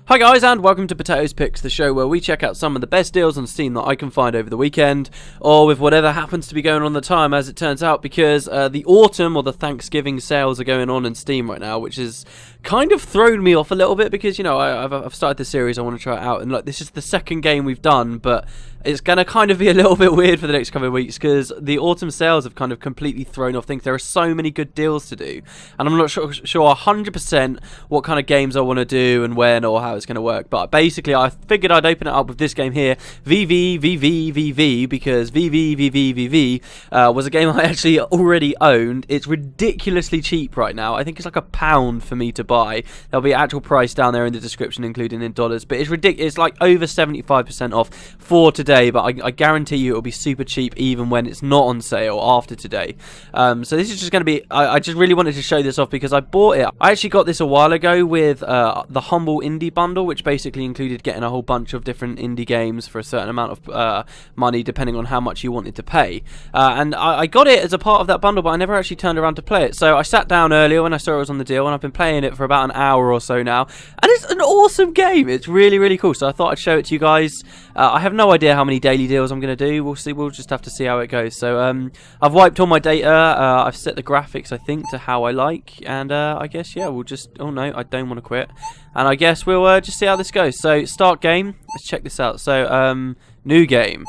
Hi guys, and welcome to Potatoes Picks, the show where we check out some of the best deals on Steam that I can find over the weekend, or with whatever happens to be going on at the time, as it turns out, because the autumn or the Thanksgiving sales are going on in Steam right now, which has kind of thrown me off a little bit, because, you know, I've started this series, I want to try it out, and like, this is the second game we've done, but it's going to kind of be a little bit weird for the next couple of weeks, because the autumn sales have kind of completely thrown off things. There are so many good deals to do, and I'm not sure 100% what kind of games I want to do, and when, or how it's going to work, but basically I figured I'd open it up with this game here, VVVVVV, because VVVVVV was a game I actually already owned. It's ridiculously cheap right now. I think it's like £1 for me to buy. There'll be an actual price down there in the description, including in dollars, but it's ridiculous. It's like over 75% off for today, but I guarantee you it'll be super cheap even when it's not on sale after today. So this is just going to be, I just really wanted to show this off because I bought it. I actually got this a while ago with the Humble Indie Bundle, which basically included getting a whole bunch of different indie games for a certain amount of money depending on how much you wanted to pay. And I got it as a part of that bundle, but I never actually turned around to play it. So I sat down earlier when I saw it was on the deal, and I've been playing it for about an hour or so now. And it's an awesome game. It's really, really cool. So I thought I'd show it to you guys. I have no idea how many daily deals I'm going to do. We'll see. We'll just have to see how it goes. So I've wiped all my data. I've set the graphics, I think, to how I like. And I guess, yeah, we'll just... Oh, no, I don't want to quit. And I guess we'll just see how this goes. So, start game. Let's check this out. So, new game.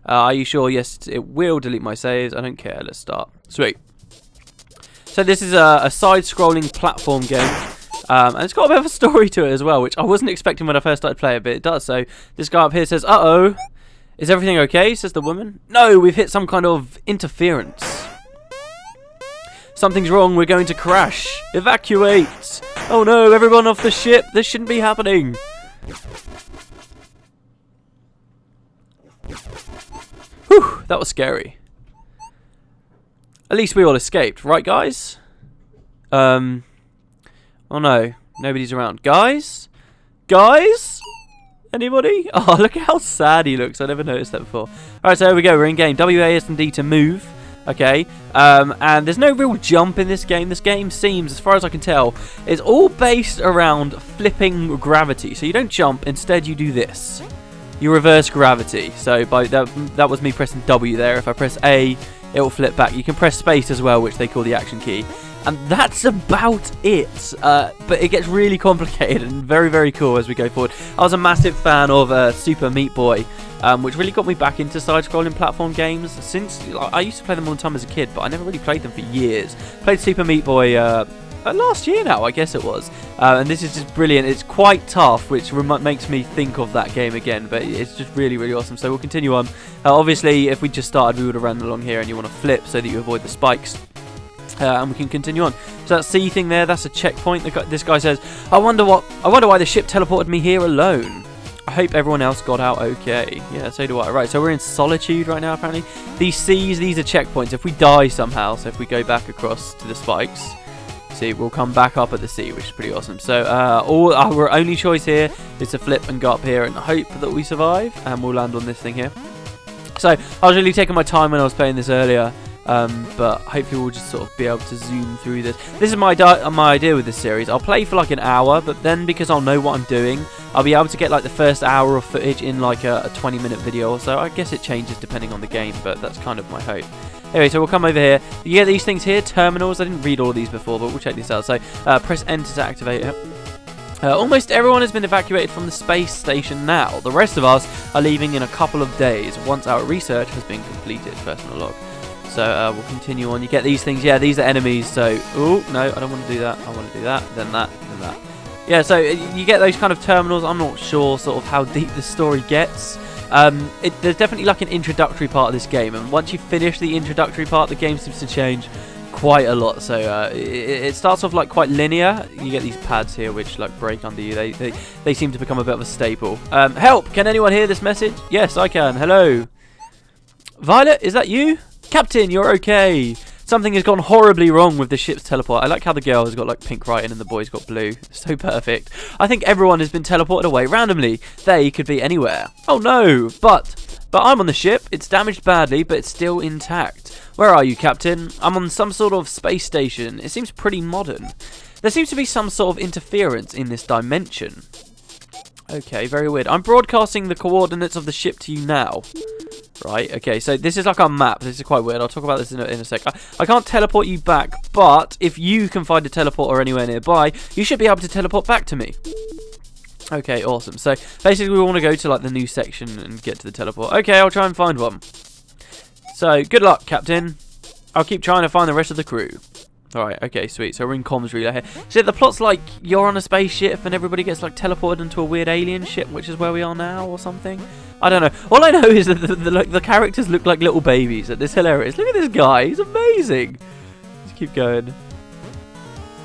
Are you sure? Yes, it will delete my saves. I don't care. Let's start. Sweet. So, this is a side-scrolling platform game. And it's got a bit of a story to it as well, which I wasn't expecting when I first started playing, but it does. So, this guy up here says, uh-oh. Is everything okay? Says the woman. No, we've hit some kind of interference. Something's wrong. We're going to crash. Evacuate. Oh no, everyone off the ship. This shouldn't be happening. Whew, that was scary. At least we all escaped, right guys? Oh no, nobody's around. Guys? Guys? Anybody? Oh, look at how sad he looks. I never noticed that before. Alright, so here we go. We're in game. WASD to move. Okay. And there's no real jump in this game. This game seems, as far as I can tell, is all based around flipping gravity. So you don't jump. Instead, you do this. You reverse gravity. So by that was me pressing W there. If I press A, it will flip back. You can press space as well, which they call the action key. And that's about it. But it gets really complicated and very, very cool as we go forward. I was a massive fan of Super Meat Boy, which really got me back into side-scrolling platform games. Since I used to play them all the time as a kid, but I never really played them for years. Played Super Meat Boy last year now, I guess it was. And this is just brilliant. It's quite tough, which makes me think of that game again. But it's just really, really awesome. So we'll continue on. Obviously, if we just started, we would have ran along here, and you want to flip so that you avoid the spikes. And we can continue on. So that C thing there, that's a checkpoint. This guy says, I wonder why the ship teleported me here alone. I hope everyone else got out okay. Yeah, so do I. Right, so we're in solitude right now, apparently. These C's, these are checkpoints. If we die somehow, so if we go back across to the spikes, see, we'll come back up at the C, which is pretty awesome. So our only choice here is to flip and go up here and hope that we survive, and we'll land on this thing here. So I was really taking my time when I was playing this earlier. But hopefully we'll just sort of be able to zoom through this. This is my idea with this series. I'll play for like an hour, but then because I'll know what I'm doing, I'll be able to get like the first hour of footage in like a 20-minute video or so. I guess it changes depending on the game, but that's kind of my hope. Anyway, so we'll come over here. You get these things here, terminals. I didn't read all of these before, but we'll check this out. So press enter to activate it. Almost everyone has been evacuated from the space station now. The rest of us are leaving in a couple of days once our research has been completed. Personal log. So we'll continue on. You get these things. Yeah, these are enemies. So, oh, no, I don't want to do that. I want to do that, then that, then that. Yeah, so you get those kind of terminals. I'm not sure sort of how deep the story gets. There's definitely like an introductory part of this game. And once you finish the introductory part, the game seems to change quite a lot. So it starts off like quite linear. You get these pads here which like break under you. They seem to become a bit of a staple. Help! Can anyone hear this message? Yes, I can. Hello. Violet, is that you? Captain, you're okay. Something has gone horribly wrong with the ship's teleport. I like how the girl has got like pink writing and the boy's got blue. So perfect. I think everyone has been teleported away randomly. They could be anywhere. Oh no, but I'm on the ship. It's damaged badly, but it's still intact. Where are you, Captain? I'm on some sort of space station. It seems pretty modern. There seems to be some sort of interference in this dimension. Okay, very weird. I'm broadcasting the coordinates of the ship to you now. Right, okay, so this is like our map. This is quite weird. I'll talk about this in a sec. I can't teleport you back, but if you can find a teleporter anywhere nearby, you should be able to teleport back to me. Okay, awesome. So, basically, we want to go to, like, the new section and get to the teleport. Okay, I'll try and find one. So, good luck, Captain. I'll keep trying to find the rest of the crew. Alright, okay, sweet. So, we're in comms relay here. So, the plot's like, you're on a spaceship and everybody gets, like, teleported into a weird alien ship, which is where we are now or something. I don't know. All I know is that the characters look like little babies. And it's hilarious. Look at this guy. He's amazing. Let's keep going.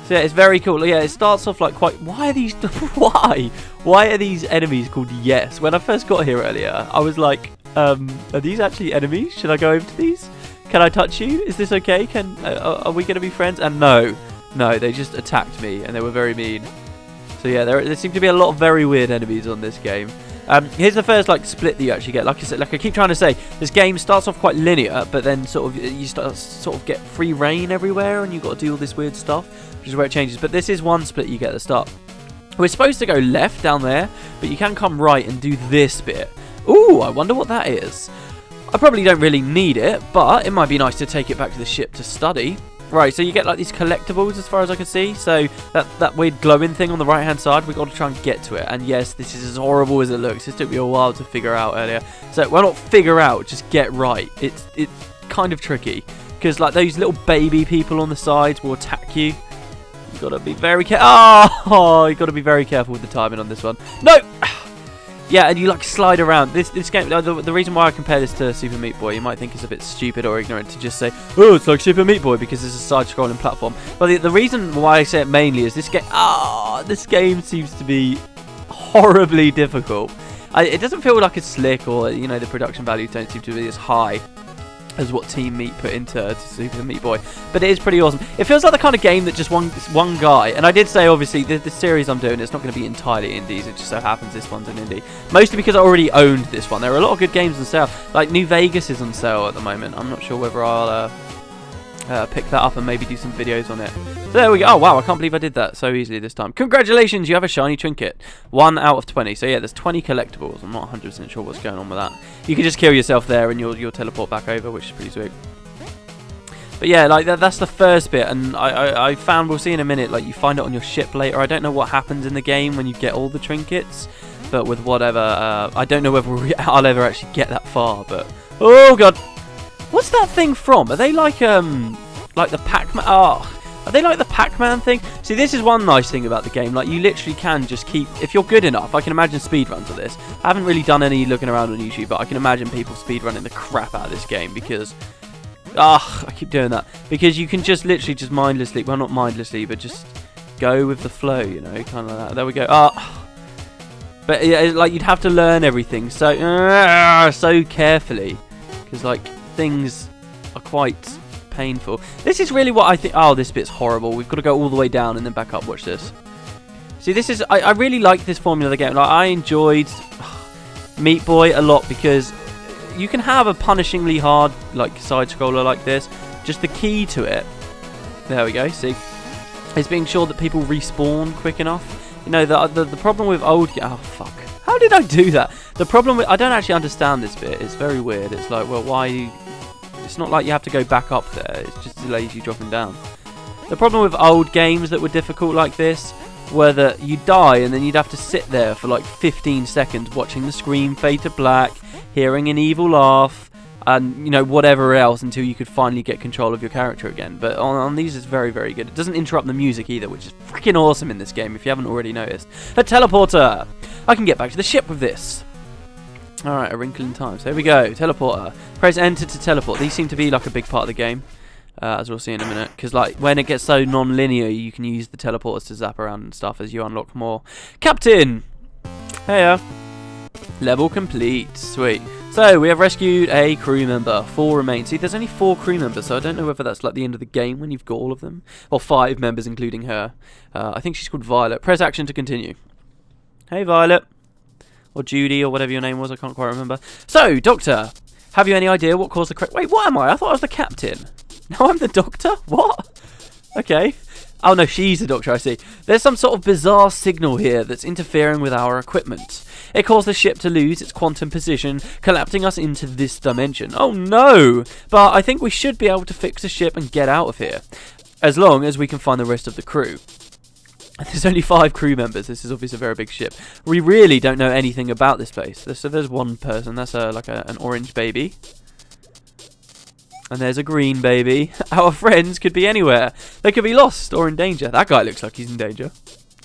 So yeah, it's very cool. Yeah, it starts off like quite... Why are these... Why are these enemies called Yes? When I first got here earlier, I was like, are these actually enemies? Should I go over to these? Can I touch you? Is this okay? Are we going to be friends? And no, they just attacked me and they were very mean. So yeah, there seem to be a lot of very weird enemies on this game. Here's the first like split that you actually get. Like I said, like I keep trying to say, this game starts off quite linear, but then sort of you sort of get free reign everywhere, and you've got to do all this weird stuff, which is where it changes. But this is one split you get at the start. We're supposed to go left down there, but you can come right and do this bit. Ooh, I wonder what that is. I probably don't really need it, but it might be nice to take it back to the ship to study. Right, so you get like these collectibles as far as I can see. So that weird glowing thing on the right hand side, we've got to try and get to it. And yes, this is as horrible as it looks. This took me a while to figure out earlier. So, well, not figure out, just get right. It's kind of tricky, because like those little baby people on the sides will attack you. You've got to be very careful. Oh, you've got to be very careful with the timing on this one. No! Yeah, and you like slide around. This game, the reason why I compare this to Super Meat Boy, you might think it's a bit stupid or ignorant to just say, oh, it's like Super Meat Boy because it's a side-scrolling platform. But the reason why I say it mainly is this game seems to be horribly difficult. It doesn't feel like it's slick, or you know, the production values don't seem to be as high as what Team Meat put into Super Meat Boy, but it is pretty awesome. It feels like the kind of game that just one guy, and I did say obviously the series I'm doing, it's not going to be entirely indies, it just so happens this one's an indie, mostly because I already owned this one. There are a lot of good games on sale, like New Vegas is on sale at the moment. I'm not sure whether I'll pick that up and maybe do some videos on it. So there we go. Oh wow, I can't believe I did that so easily this time. Congratulations, you have a shiny trinket. 1 out of 20. So yeah, there's 20 collectibles. I'm not 100% sure what's going on with that. You can just kill yourself there and you'll teleport back over, which is pretty sweet. But yeah, like that's the first bit, and I found, we'll see in a minute, like you find it on your ship later. I don't know what happens in the game when you get all the trinkets, but with whatever, I don't know whether I'll ever actually get that far, but oh god. What's that thing from? Are they like the Pac-Man? Oh, are they like the Pac-Man thing? See, this is one nice thing about the game. Like, you literally can just keep, if you're good enough. I can imagine speedruns of this. I haven't really done any looking around on YouTube, but I can imagine people speedrunning the crap out of this game because, I keep doing that, because you can just literally just mindlessly, well, not mindlessly, but just go with the flow, you know, kind of like that. There we go. But yeah, like you'd have to learn everything so carefully, because like things are quite painful. This is really what I think. Oh, this bit's horrible. We've got to go all the way down and then back up. Watch this. See, this is, I really like this formula of the game. Like, I enjoyed Meat Boy a lot because you can have a punishingly hard like side scroller like this. Just the key to it, there we go, see, is being sure that people respawn quick enough. You know, the problem with old, oh fuck, how did I do that? The problem with, I don't actually understand this bit. It's very weird. It's like, well, why? It's not like you have to go back up there. It just delays you dropping down. The problem with old games that were difficult like this were that you die and then you'd have to sit there for like 15 seconds watching the screen fade to black, hearing an evil laugh, and you know, whatever else, until you could finally get control of your character again. But on these, it's very, very good. It doesn't interrupt the music either, which is freaking awesome in this game if you haven't already noticed. A teleporter! I can get back to the ship with this. Alright, a wrinkle in time. So here we go, teleporter. Press enter to teleport. These seem to be like a big part of the game, as we'll see in a minute. Because like when it gets so non-linear, you can use the teleporters to zap around and stuff as you unlock more. Captain! Heya. Level complete. Sweet. So we have rescued a crew member. 4 remain. See, there's only 4 crew members, so I don't know whether that's like the end of the game when you've got all of them. Or 5 members including her. I think she's called Violet. Press action to continue. Hey Violet. Or Judy, or whatever your name was, I can't quite remember. So, Doctor, have you any idea what caused the crash? Wait, what am I? I thought I was the captain. Now I'm the Doctor? What? Okay. Oh no, she's the Doctor, I see. There's some sort of bizarre signal here that's interfering with our equipment. It caused the ship to lose its quantum position, collapsing us into this dimension. Oh no! But I think we should be able to fix the ship and get out of here. As long as we can find the rest of the crew. There's only 5 crew members. This is obviously a very big ship. We really don't know anything about this place. So there's one person. That's an orange baby. And there's a green baby. Our friends could be anywhere. They could be lost or in danger. That guy looks like he's in danger.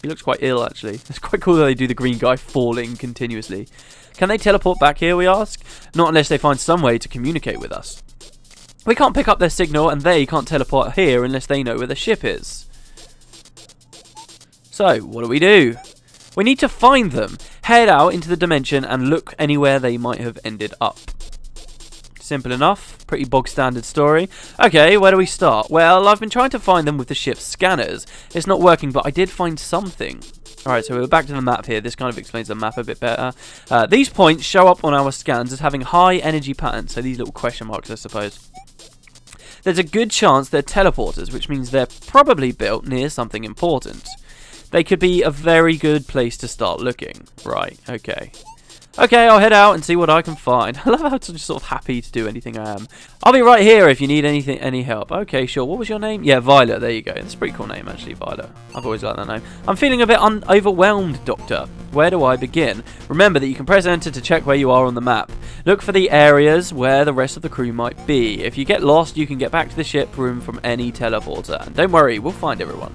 He looks quite ill, actually. It's quite cool that they do the green guy falling continuously. Can they teleport back here, we ask? Not unless they find some way to communicate with us. We can't pick up their signal, and they can't teleport here unless they know where the ship is. So, what do? We need to find them, head out into the dimension, and look anywhere they might have ended up. Simple enough. Pretty bog standard story. Okay, where do we start? Well, I've been trying to find them with the ship's scanners. It's not working, but I did find something. Alright, so we're back to the map here. This kind of explains the map a bit better. These points show up on our scans as having high energy patterns, so these little question marks, I suppose. There's a good chance they're teleporters, which means they're probably built near something important. They could be a very good place to start looking. Right, okay. Okay, I'll head out and see what I can find. I love how I'm just sort of happy to do anything I am. I'll be right here if you need any help. Okay, sure. What was your name? Yeah, Violet. There you go. That's a pretty cool name, actually, Violet. I've always liked that name. I'm feeling a bit overwhelmed, Doctor. Where do I begin? Remember that you can press enter to check where you are on the map. Look for the areas where the rest of the crew might be. If you get lost, you can get back to the ship room from any teleporter. And don't worry, we'll find everyone.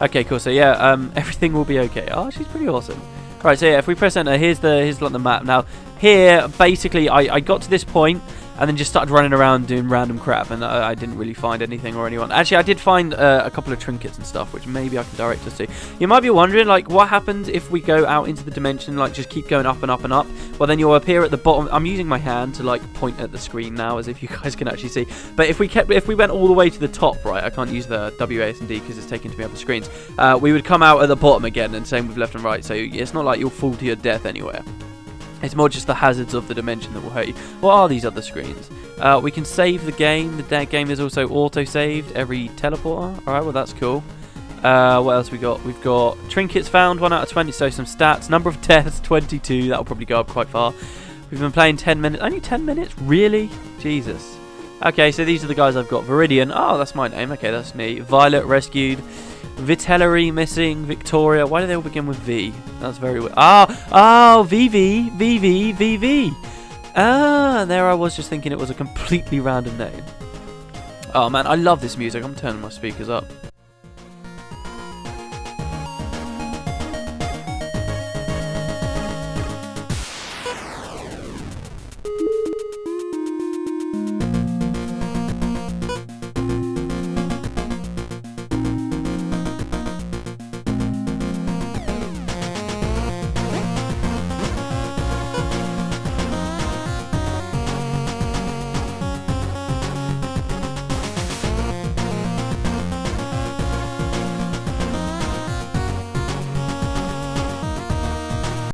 Okay, cool. So yeah, everything will be okay. Oh, she's pretty awesome. Right, so yeah, if we press enter, here's like the map. Now, here, basically, I got to this point and then just started running around doing random crap, and I didn't really find anything or anyone. Actually, I did find a couple of trinkets and stuff, which maybe I can direct us to. You might be wondering, like, what happens if we go out into the dimension, like, just keep going up and up and up? Well, then you'll appear at the bottom. I'm using my hand to, like, point at the screen now, as if you guys can actually see. But if we went all the way to the top, right, I can't use the W, A, S, and D because it's taking to me up the screens. We would come out at the bottom again, and same with left and right. So it's not like you'll fall to your death anywhere. It's more just the hazards of the dimension that will hurt you. What are these other screens? We can save the game. The game is also auto-saved every teleporter. Alright, well that's cool. What else we got? We've got trinkets found, 1 out of 20, so some stats. Number of deaths, 22. That'll probably go up quite far. We've been playing 10 minutes. Only 10 minutes? Really? Jesus. Okay, so these are the guys I've got. Viridian. Oh, that's my name. Okay, that's me. Violet rescued. Vitellary missing. Victoria. Why do they all begin with V? That's very weird. Oh, VVVVVV. There I was just thinking it was a completely random name. Oh man, I love this music. I'm turning my speakers up.